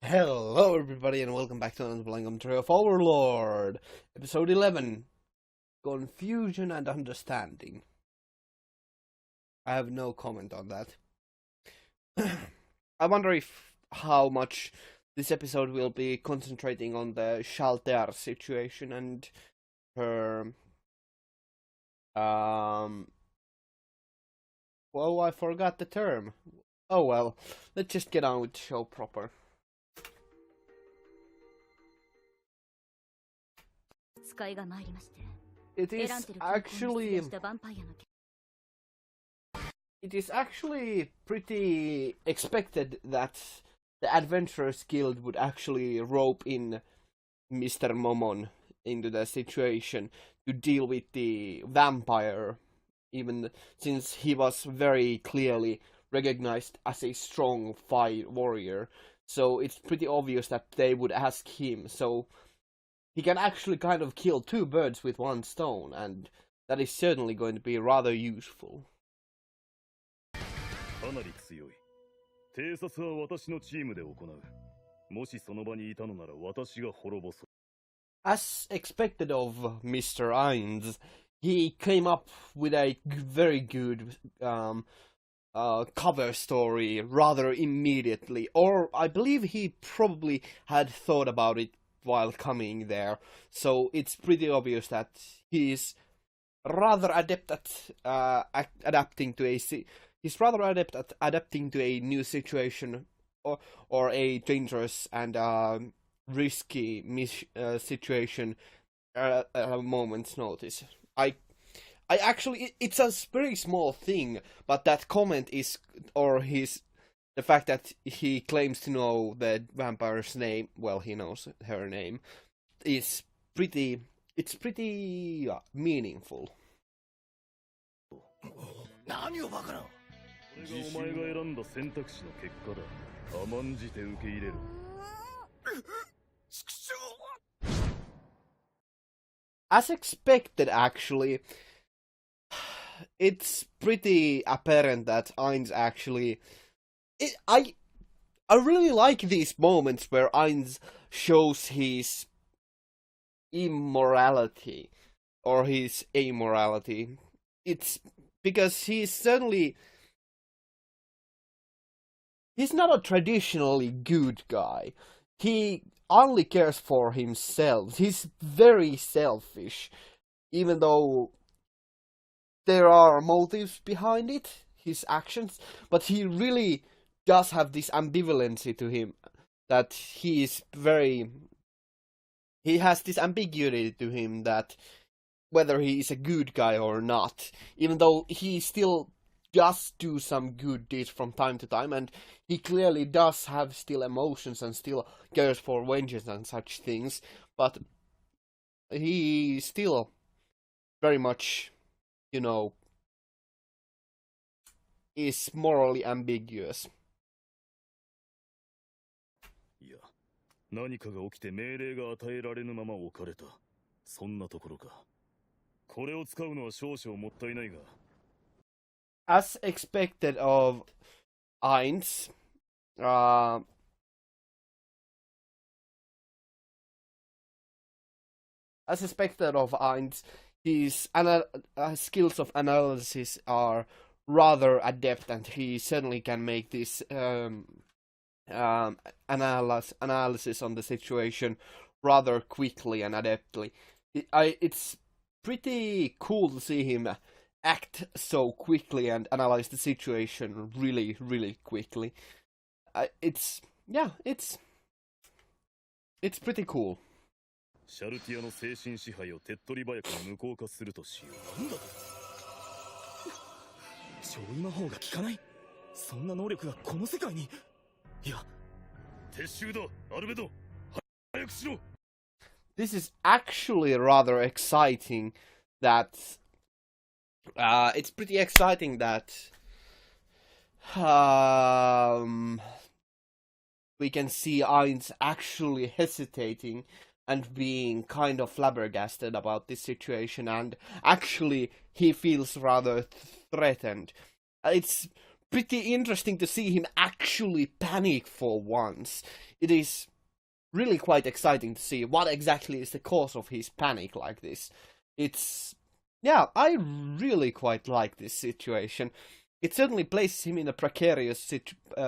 Hello everybody and welcome back to another playing commentary of Overlord, episode 11, Confusion and Understanding. I have no comment on that. I wonder how much this episode will be concentrating on the Shalter situation and her, well, I forgot the term. Oh well, let's just get on with the show proper. It is actually pretty expected that the Adventurers Guild would actually rope in Mr. Momon into the situation to deal with the vampire, even since he was very clearly recognized as a strong fight warrior. So it's pretty obvious that they would ask him. So he can actually kind of kill two birds with one stone, and that is certainly going to be rather useful. As expected of Mr. Ainz, he came up with a very good cover story rather immediately, or I believe he probably had thought about it while coming there, so it's pretty obvious that he's rather adept at adapting to a new situation or a dangerous and risky situation at a moment's notice. I actually, it's a very small thing, but that comment is, or the fact that he claims to know the vampire's name, well, he knows her name, is pretty meaningful. As expected, actually, it's pretty apparent that Ainz actually... I really like these moments where Ainz shows his immorality or his amorality. It's because he's not a traditionally good guy. He only cares for himself. He's very selfish, even though there are motives behind it, his actions, but he really does have this ambivalency to him, that he has this ambiguity to him, that whether he is a good guy or not, even though he still does do some good deeds from time to time, and he clearly does have still emotions and still cares for vengeance and such things, but he still very much, is morally ambiguous. 何かが起きて命令が与えられぬまま置かれた。そんなところか。これを使うのは少々もったいないが。As expected of Ainz, his skills of analysis are rather adept, and he certainly can make this analysis on the situation rather quickly and adeptly. It's pretty cool to see him act so quickly and analyze the situation really, really quickly. It's pretty cool. シャルティアの精神支配を手っ取り早く無効化するとしよう。なんだと？超異魔法が効かない？そんな能力がこの世界に？いや、撤収だ、アルベド。早くしろ。 This is actually rather exciting that it's pretty exciting that we can see Ainz actually hesitating and being kind of flabbergasted about this situation, and actually he feels rather threatened. It's pretty interesting to see him actually panic for once. It is really quite exciting to see what exactly is the cause of his panic like this. Yeah, I really quite like this situation. It certainly places him in a precarious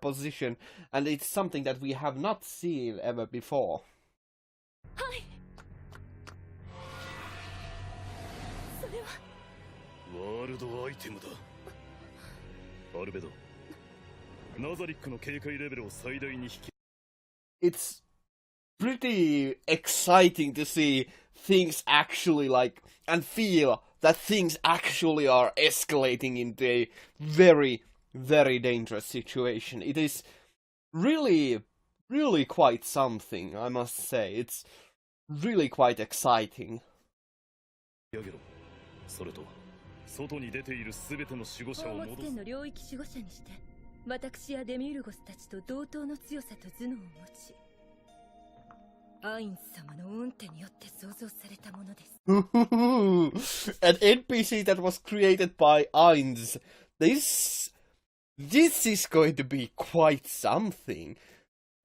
position, and it's something that we have not seen ever before. Hi. ワールドアイテムだ。アルベド、ナザリックの警戒レベルを最大に引き。It's pretty exciting to see things actually and feel that things actually are escalating into a very, very dangerous situation. It is really, really quite something, I must say. It's really quite exciting. それと外に出ているすべての守護者を戻す。の領域守護者にして、私やデミウルゴスたちと同等の強さと頭脳を持ち、アインズ様の運手によって創造されたものです。An NPC that was created by Ainz. This is going to be quite something.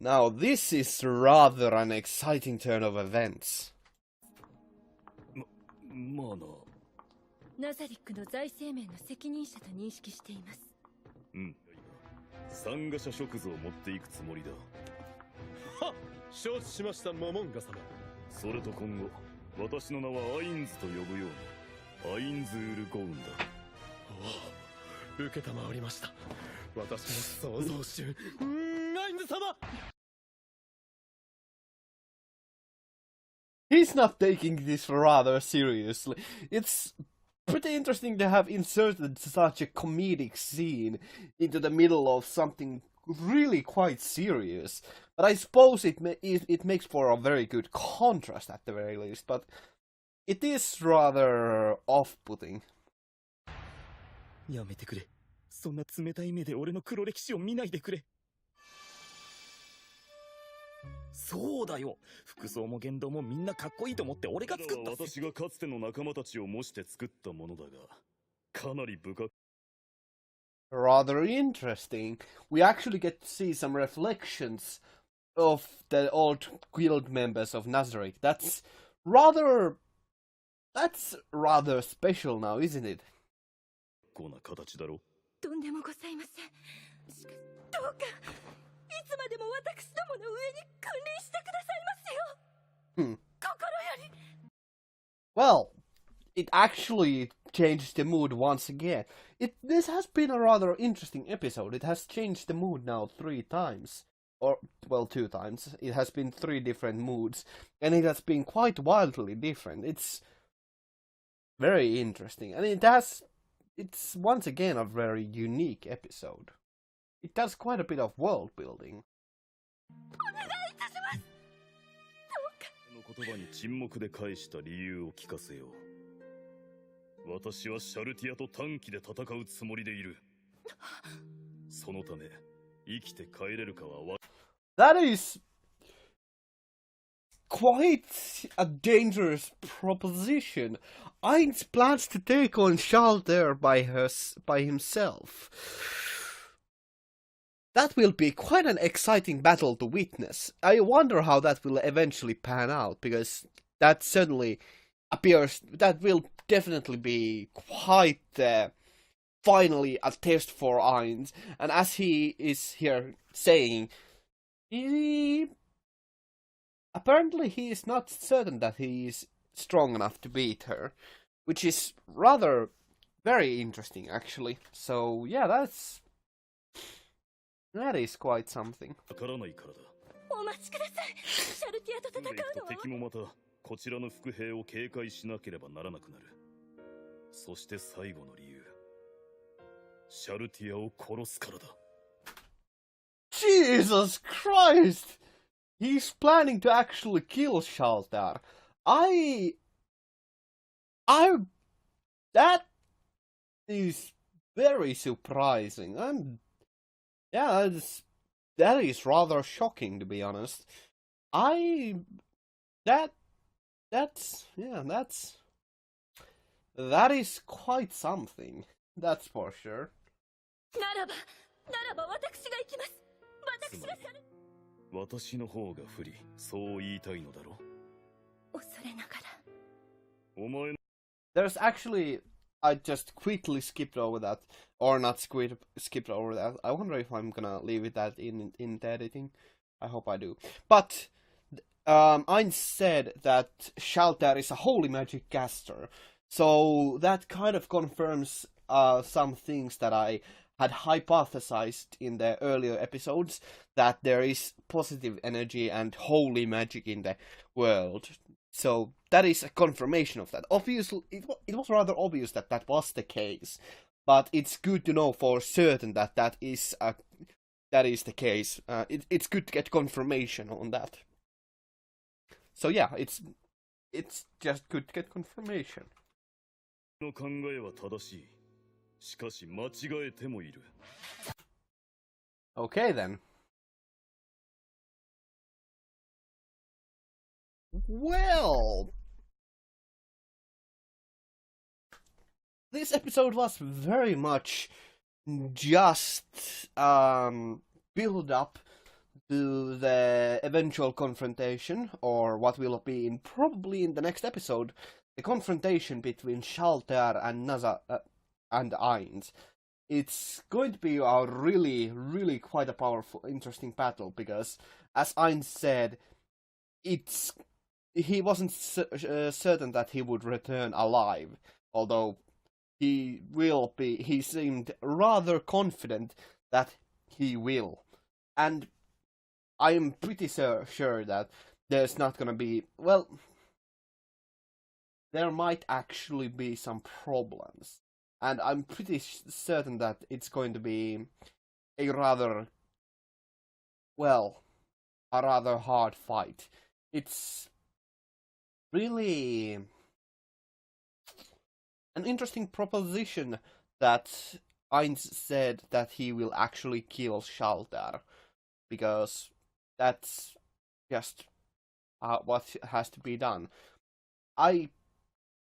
Now, this is rather an exciting turn of events. まあな。ナザリックの財政面の責任者と認識しています。うん。参加者食図を持っていくつもりだ。はっ、承知しました、モモンガ様。それと今後、私の名はアインズと呼ぶように、アインズールゴウンだ。おお、受けたまわりました。私の創造主、アインズ様。He's not taking this rather seriously. It's pretty interesting to have inserted such a comedic scene into the middle of something really quite serious. But I suppose it makes for a very good contrast at the very least, but it is rather off-putting. やめてくれ。そんな冷たい目で俺の黒歴史を見ないでくれ。そうだよ。服装も言動もみんなかっこいいと思って俺が作った。私がかつての仲間たちを模して作ったものだが、かなり部下。Rather interesting. We actually get to see some reflections of the old guild members of Nazareth. That's rather special now, isn't it? こんな形だろ。とんでもございません。しかしどうか。いつまでも私どもの上に君臨してくださいますよ。心より。Well, it actually changed the mood once again. This has been a rather interesting episode. It has changed the mood now 3 times. Or, well, 2 times. It has been 3 different moods. And it has been quite wildly different. It's very interesting. And it's once again a very unique episode. It does quite a bit of world building. 言葉に沈黙で返した理由を聞かせよう。私はシャルティアと短期で戦うつもりでいる。そのため生きて帰れるかは。That is quite a dangerous proposition. Ainz plans to take on Shalter by himself. That will be quite an exciting battle to witness. I wonder how that will eventually pan out, because that certainly appears, that will definitely be quite finally a test for Ainz. And as he is here saying, apparently he is not certain that he is strong enough to beat her, which is rather very interesting actually. So yeah, that is quite something. お待ちください。シャルティアと戦うのは。敵もまたこちらの伏兵を警戒しなければならなくなる。そして最後の理由。シャルティアを殺すからだ。Jesus Christ! He's planning to actually kill Shaltar. That is very surprising. Yeah, that is rather shocking, to be honest. That is quite something. That's for sure. ならばならば私が行きます。私が去る。私の方が不利、そう言いたいのだろう。恐れながら。お前の There's actually, I just quickly skipped over that, or not skipped over that. I wonder if I'm gonna leave it that in the editing. I hope I do. But Ein said that Shalter is a holy magic caster, so that kind of confirms some things that I had hypothesized in the earlier episodes, that there is positive energy and holy magic in the world. So that is a confirmation of that. Obviously, it was rather obvious that that was the case, but it's good to know for certain that that is the case. It's good to get confirmation on that. So yeah, it's just good to get confirmation. の考えは正しい。しかし間違えてもいる。Okay then. Well, this episode was very much just build up to the eventual confrontation, or what will be probably in the next episode, the confrontation between Shalter and and Ainz. It's going to be a really quite a powerful, interesting battle, because, as Ainz said, he wasn't certain that he would return alive, although he seemed rather confident that he will. And I am pretty sure that there's not gonna be, well, there might actually be some problems. And I'm pretty certain that it's going to be a rather hard fight. It's really an interesting proposition that Ainz said that he will actually kill Shalter, because that's just what has to be done. I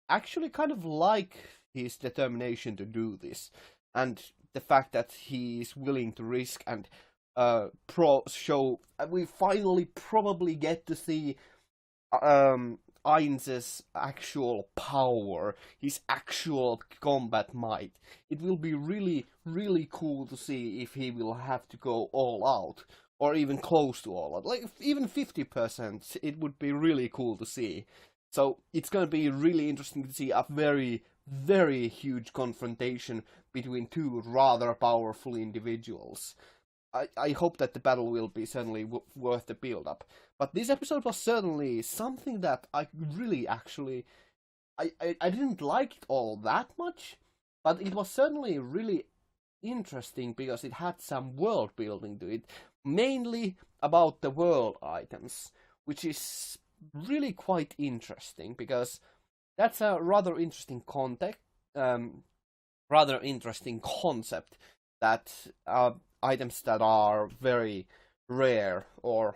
actually kind of like his determination to do this, and the fact that he's willing to risk and show. We finally probably get to see Ainz's actual power, his actual combat might. It will be really cool to see if he will have to go all out, or even close to all out. Like, even 50%, it would be really cool to see. So it's gonna be really interesting to see a very huge confrontation between two rather powerful individuals. I hope that the battle will be certainly worth the build-up. But this episode was certainly something that I really actually... I didn't like it all that much, but it was certainly really interesting because it had some world building to it, mainly about the world items, which is really quite interesting, because that's a rather interesting rather interesting concept, that items that are very rare, or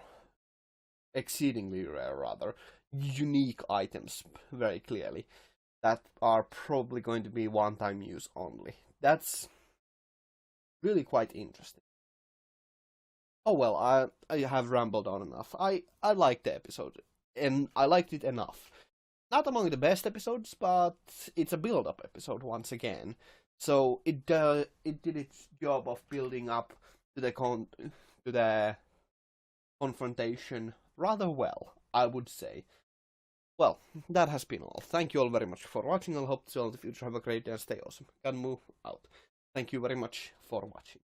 exceedingly rare rather, unique items, very clearly, that are probably going to be one-time use only. That's really quite interesting. Oh well, I have rambled on enough. I liked the episode, and I liked it enough. Not among the best episodes, but it's a build-up episode once again. So it did its job of building up to the confrontation rather well, I would say. Well, that has been all. Thank you all very much for watching. I hope to see you all in the future. Have a great day and stay awesome. Ganmu out. Thank you very much for watching.